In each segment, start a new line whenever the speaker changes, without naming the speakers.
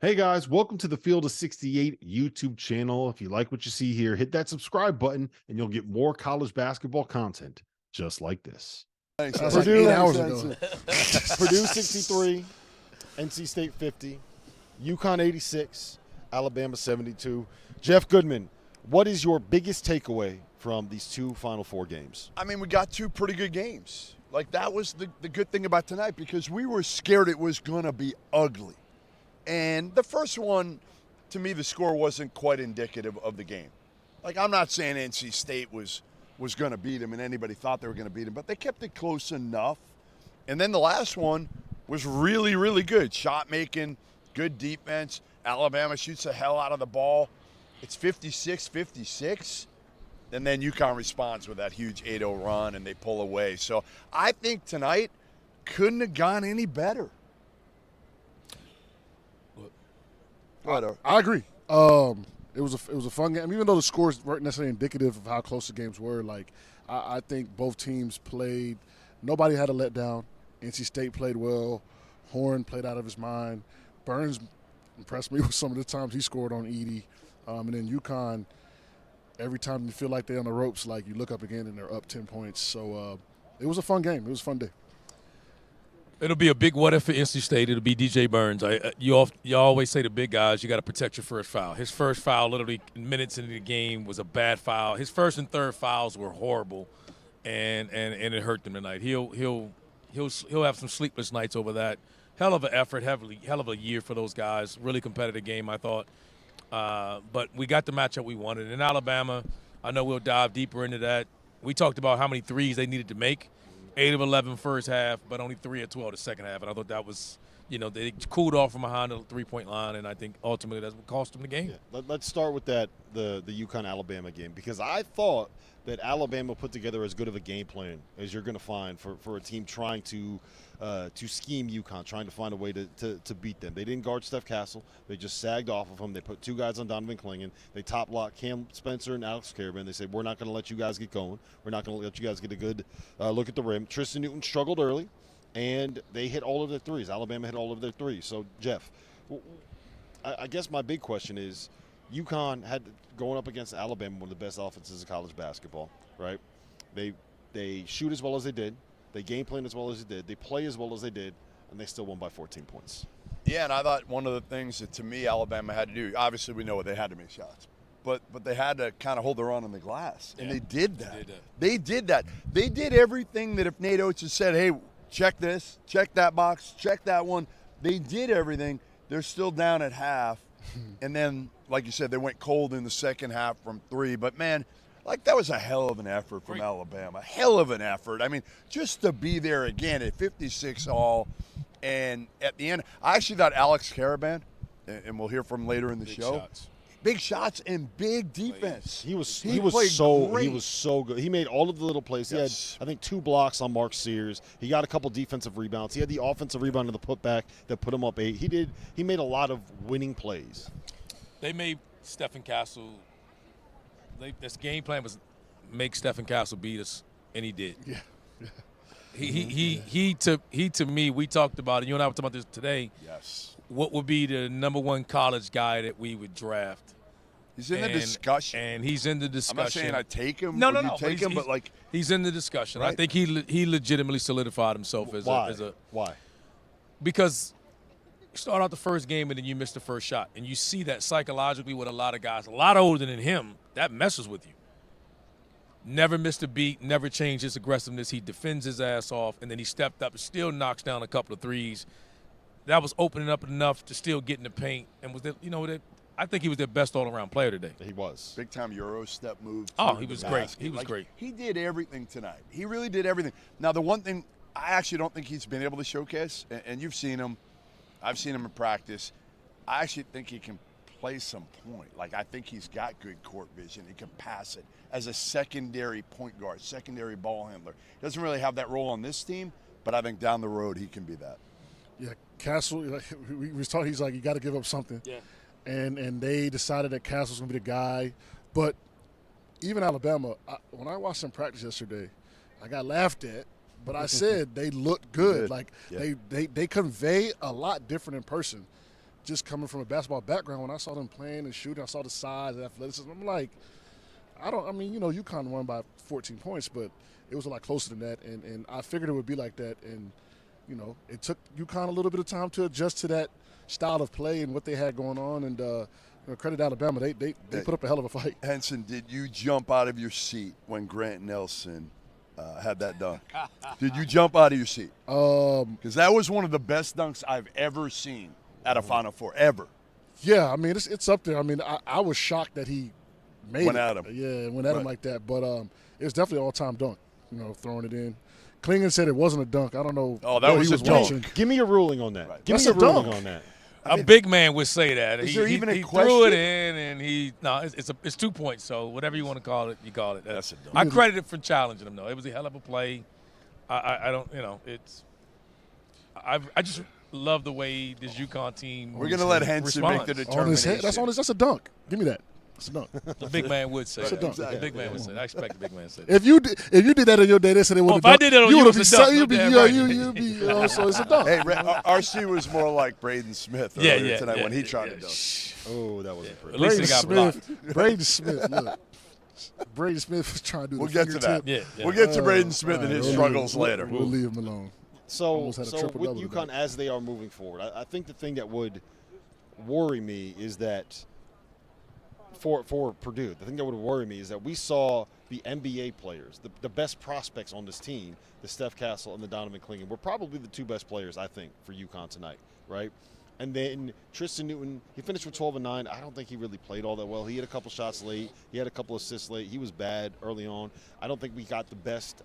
Hey guys, welcome to the Field of 68 YouTube channel. If you like what you see here, hit that subscribe button and you'll get more college basketball content just like this.
Thanks.
That's
Purdue,
like 8 hours
thanks,
ago.
Purdue 63, NC State 50, UConn 86, Alabama 72. Jeff Goodman, what is your biggest takeaway from these two Final Four games?
I mean, we got two pretty good games. Like, that was the good thing about tonight because we were scared it was going to be ugly. And the first one, to me, the score wasn't quite indicative of the game. Like, I'm not saying NC State was going to beat them and anybody thought they were going to beat them, but they kept it close enough. And then the last one was really, really good. Shot making, good defense. Alabama shoots the hell out of the ball. It's 56-56. And then UConn responds with that huge 8-0 run, and they pull away. So I think tonight couldn't have gone any better.
I agree. It was a fun game. Even though the scores weren't necessarily indicative of how close the games were, like I think both teams played. Nobody had a letdown. NC State played well. Horn played out of his mind. Burns impressed me with some of the times he scored on Edey. And then UConn, every time you feel like they're on the ropes, like you look up again and they're up 10 points. So it was a fun game. It was a fun day.
It'll be a big what if for NC State. It'll be DJ Burns. You always say to big guys, you got to protect your first foul. His first foul, literally minutes into the game, was a bad foul. His first and third fouls were horrible, and it hurt them tonight. He'll have some sleepless nights over that. Hell of an effort, hell of a year for those guys. Really competitive game, I thought. But we got the matchup we wanted. In Alabama, I know we'll dive deeper into that. We talked about how many threes they needed to make. 8 of 11 first half, but only 3 of 12 the second half. And I thought that was, they cooled off from behind the three-point line, and I think ultimately that's what cost them the game.
Yeah. Let's start with the UConn-Alabama game, because I thought that Alabama put together as good of a game plan as you're going to find for a team trying to scheme UConn, trying to find a way to beat them. They didn't guard Steph Castle. They just sagged off of him. They put two guys on Donovan Clingan. They top-locked Cam Spencer and Alex Caravan. They said, we're not going to let you guys get going. We're not going to let you guys get a good look at the rim. Tristan Newton struggled early, and they hit all of their threes. Alabama hit all of their threes. So, Jeff, I guess my big question is, UConn had going up against Alabama, one of the best offenses in college basketball, right? They shoot as well as they did. They game plan as well as they did. They play as well as they did, and they still won by 14 points.
Yeah, and I thought one of the things that, to me, Alabama had to do, obviously we know they had to make shots, but they had to kind of hold their own on the glass, and they did that. They did that. They did everything that if Nate Oates had said, hey, check this, check that box, check that one, they did everything. They're still down at half, and then, like you said, they went cold in the second half from 3, but, man, like, that was a hell of an effort from Alabama. Hell of an effort. I mean, just to be there again at 56 all. And at the end, I actually thought Alex Caravan, and we'll hear from him later in the show. Big shots and big defense.
He was so good. He made all of the little plays.
Yes.
He had, I think, 2 blocks on Mark Sears. He got a couple defensive rebounds. He had the offensive rebound in the putback that put him up 8. He made a lot of winning plays.
They made Stephen Castle. This game plan was make Stephen Castle beat us, and he did.
Yeah.
He to me, we talked about it. You and I were talking about this today.
Yes.
What would be the number one college guy that we would draft?
He's in the discussion.
And he's in the discussion.
I'm not saying I take him.
No.
Take him, but like
he's in the discussion.
Right.
I think he legitimately solidified himself as a.
Why?
Because you start out the first game and then you miss the first shot, and you see that psychologically with a lot of guys, a lot older than him, that messes with you. Never missed a beat, never changed his aggressiveness. He defends his ass off, and then he stepped up and still knocks down a couple of threes. That was opening up enough to still get in the paint, and I think he was their best all-around player today.
He was.
big time Euro step move.
Oh, he was great. He was great.
He did everything tonight. He really did everything. Now, the one thing I actually don't think he's been able to showcase, and you've seen him, I've seen him in practice, I actually think he can play some point. Like, I think he's got good court vision. He can pass it as a secondary point guard, secondary ball handler. He doesn't really have that role on this team, but I think down the road he can be that.
Yeah, Castle, we was talking, he's like, you got to give up something. Yeah. And they decided that Castle's going to be the guy. But even Alabama, when I watched them practice yesterday, I got laughed at, but I said they looked good. Like, they convey a lot different in person just coming from a basketball background, when I saw them playing and shooting, I saw the size and athleticism. I'm like, UConn won by 14 points, but it was a lot closer than that, and I figured it would be like that. And, it took UConn a little bit of time to adjust to that style of play and what they had going on. And credit Alabama, they put up a hell of a fight.
Henson, did you jump out of your seat when Grant Nelson had that dunk? Did you jump out of your seat? Because that was one of the best dunks I've ever seen at a Final Four, ever.
Yeah, I mean, it's up there. I mean, I was shocked that he went
at him.
Yeah, went at him like that. But it was definitely an all-time dunk, throwing it in. Klingon said it wasn't a dunk. I don't know.
Oh, that was a dunk.
Watching.
Give me a ruling on that.
Right.
Give me
That's
a
a
ruling
dunk.
on that.
A big man would say that.
Is there even a
he
question?
threw it in, and it's 2 points. So whatever you want to call it, you call it.
That's a dunk.
I credit it for challenging him, though. It was a hell of a play. I don't, it's. I just love the way this UConn team.
We're going to let Henson make the determination.
On his head, that's a dunk. Give me that. That's a dunk.
The big man would say.
That's a
that.
dunk.
The big man would say. That. I expect the big man to say. That.
If you did that in your day, they said it would.
If I did it on you,
would
it's a dunk.
You'd be,
No damn
you'd be. So it's a dunk.
Hey, RC was more like Braden Smith earlier tonight when he tried to dunk.
Oh, that wasn't pretty.
At least he got blocked.
Braden Smith, look. Braden Smith was trying to do
We'll
the
get to that.
fingertip.
Yeah.
We'll get to Braden Smith and his struggles later.
We'll leave him alone.
So
Almost had a
with
triple-double
UConn
today.
as they are moving forward, I think the thing that would worry me is that for Purdue, the thing that would worry me is that we saw the NBA players, the best prospects on this team, the Steph Castle and the Donovan Klingon, were probably the two best players, I think, for UConn tonight, right? And then Tristan Newton, he finished with 12 and 9. I don't think he really played all that well. He had a couple shots late. He had a couple assists late. He was bad early on. I don't think we got the best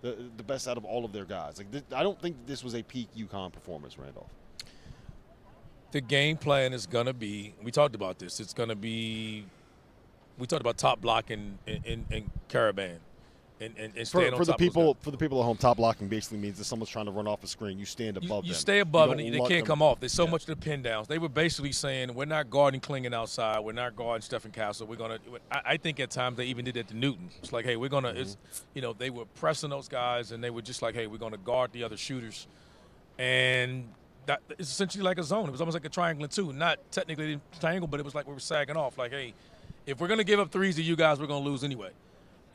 the best out of all of their guys. I don't think this was a peak UConn performance, Randolph.
The game plan is going to be, we talked about this, it's going to be, we talked about top blocking in Caravan. And staying on
For the
top of those
people at home, top blocking basically means that someone's trying to run off a screen. You stand above them.
You stay above
You
it,
don't
they
let
can't
them-
come off. There's so much of the pin downs. They were basically saying, we're not guarding Klingon outside. We're not guarding Stephen Castle. We're going to – I think at times they even did that to Newton. It's like, hey, we're going to they were pressing those guys, and they were just like, hey, we're going to guard the other shooters. And that it's essentially like a zone. It was almost like a triangle too. Not technically a triangle, but it was like we were sagging off. Like, hey, if we're going to give up threes to you guys, we're going to lose anyway.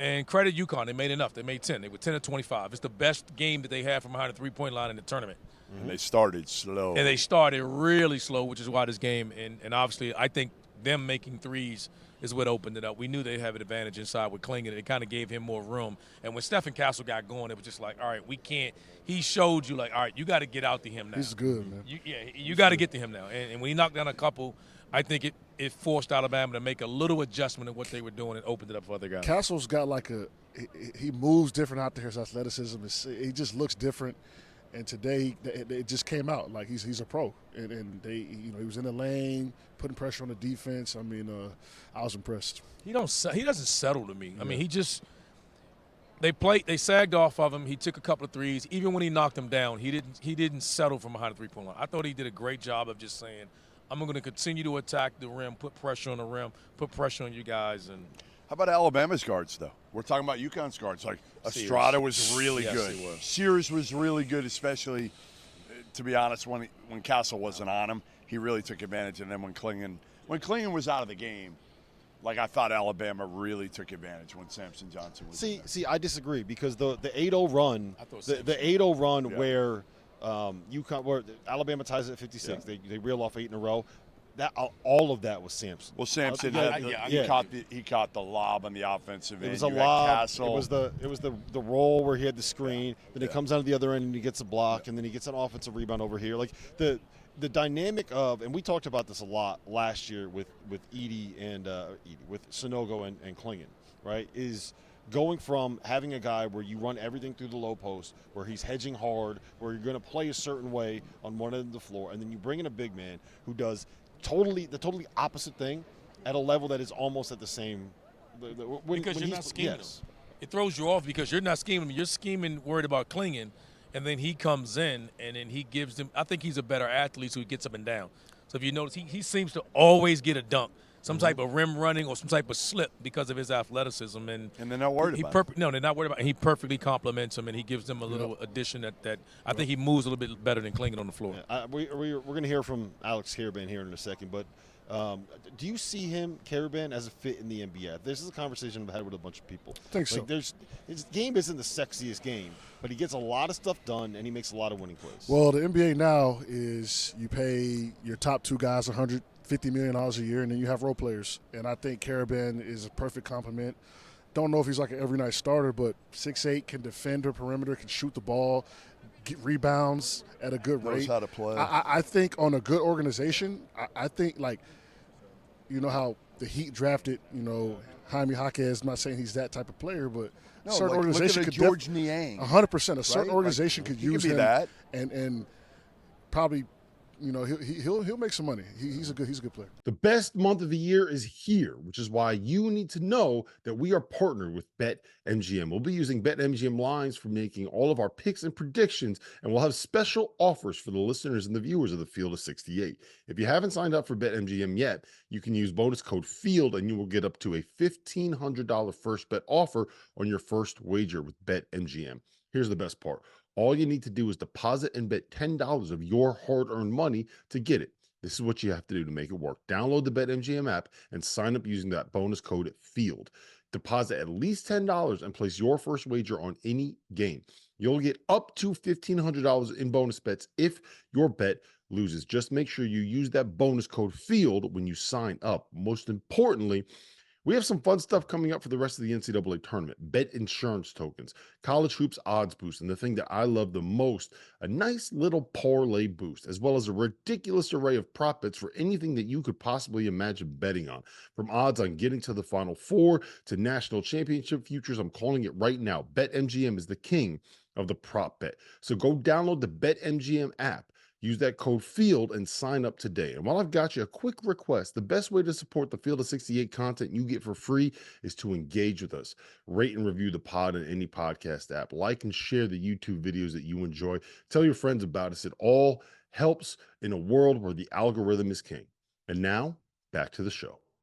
And credit UConn. They made enough. They made 10. They were 10 of 25. It's the best game that they had from behind the three-point line in the tournament.
And they started slow.
And they started really slow, which is why this game, and obviously I think them making threes is what opened it up. We knew they'd have an advantage inside with Klingon. It kind of gave him more room. And when Stephen Castle got going, it was just like, all right, we can't. He showed you, like, all right, you got to get out to him now.
He's good, man.
You got to get to him now. And when he knocked down a couple, I think it forced Alabama to make a little adjustment in what they were doing and opened it up for other guys.
Castle's got he moves different out there. His athleticism he just looks different. And today it just came out like he's a pro. And they he was in the lane, putting pressure on the defense. I mean, I was impressed.
He doesn't settle to me. I mean, they sagged off of him. He took a couple of threes. Even when he knocked them down, he didn't settle from behind the three-point line. I thought he did a great job of just saying, I'm going to continue to attack the rim, put pressure on the rim, put pressure on you guys. And
how about Alabama's guards, though? We're talking about UConn's guards. Like, Estrada was really good.
He was.
Sears was really good, especially, to be honest, when Castle wasn't on him. He really took advantage. And then when Klingon was out of the game, like, I thought Alabama really took advantage when Samson Johnson was in there.
See, I disagree because the 8-0 run, the 8-0 run where where Alabama ties it at 56, they reel off 8 in a row. That all of that was Sampson.
Well, Sampson he caught the lob on the offensive end.
It was a
You had
lob.
Castle.
It was the roll where he had the screen. Then he comes out of the other end and he gets a block, and then he gets an offensive rebound over here. Like the dynamic of, and we talked about this a lot last year with Edie and with Sonogo and Klingon, right? Is going from having a guy where you run everything through the low post, where he's hedging hard, where you're going to play a certain way on one end of the floor, and then you bring in a big man who does the totally opposite thing at a level that is almost at the same.
Because you're not scheming him. It throws you off because you're not scheming him. You're scheming worried about Klingon, and then he comes in, and then he gives them – I think he's a better athlete, so he gets up and down. So if you notice, he seems to always get a dunk. some type of rim running or some type of slip because of his athleticism. And
they're not worried about it.
No, they're not worried about it. He perfectly complements him, and he gives them a little addition that I think he moves a little bit better than Klingon on the floor.
Yeah, we're going to hear from Alex Karaban here in a second, but do you see him, Karaban, as a fit in the NBA? This is a conversation I've had with a bunch of people.
I think so.
His game isn't the sexiest game, but he gets a lot of stuff done, and he makes a lot of winning plays.
Well, the NBA now is you pay your top 2 guys $150 million a year, and then you have role players. And I think Karaban is a perfect complement. Don't know if he's like an every night starter, but 6'8", can defend the perimeter, can shoot the ball, get rebounds at a good rate.
Knows how to play.
I think on a good organization, I think like, you know how the Heat drafted, Jaime Jaquez. I'm not saying he's that type of player, but
No,
certain
like,
organization
look at
could
George Niang.
100%. A certain
right?
organization
Like,
could
he
use
be
him
that.
and probably, he'll make some money. He's a good player.
The best month of the year is here, which is why you need to know that we are partnered with BetMGM. We'll be using BetMGM lines for making all of our picks and predictions, and we'll have special offers for the listeners and the viewers of the Field of 68. If you haven't signed up for BetMGM yet, you can use bonus code FIELD, and you will get up to a $1,500 first bet offer on your first wager with BetMGM. Here's the best part. All you need to do is deposit and bet $10 of your hard-earned money to get it. This is what you have to do to make it work. Download the BetMGM app and sign up using that bonus code FIELD. Deposit at least $10 and place your first wager on any game. You'll get up to $1,500 in bonus bets if your bet loses. Just make sure you use that bonus code FIELD when you sign up. Most importantly, we have some fun stuff coming up for the rest of the NCAA tournament. Bet insurance tokens, college hoops odds boost, and the thing that I love the most, a nice little parlay boost, as well as a ridiculous array of prop bets for anything that you could possibly imagine betting on. From odds on getting to the Final Four to national championship futures, I'm calling it right now. BetMGM is the king of the prop bet. So go download the BetMGM app. Use that code FIELD and sign up today. And while I've got you, a quick request. The best way to support the Field of 68 content you get for free is to engage with us. Rate and review the pod in any podcast app. Like and share the YouTube videos that you enjoy. Tell your friends about us. It all helps in a world where the algorithm is king. And now, back to the show.